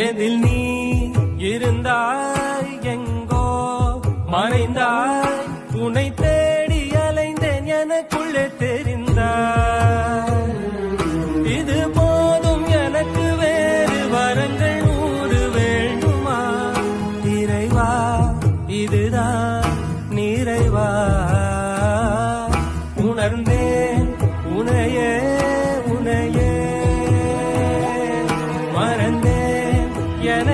எதில் நீ இருந்தாய் எங்கோ மறைந்தாய் உன்னை தேடி அலைந்தேன் எனக்குள்ளே தெரிந்தாய் இது போதும் எனக்கு வேறு வரங்கள் 100 வேண்டுமா இறைவா இதுதான் நிறைவா உணர்ந்தேன் உனையே உனையே மறந்தேன் என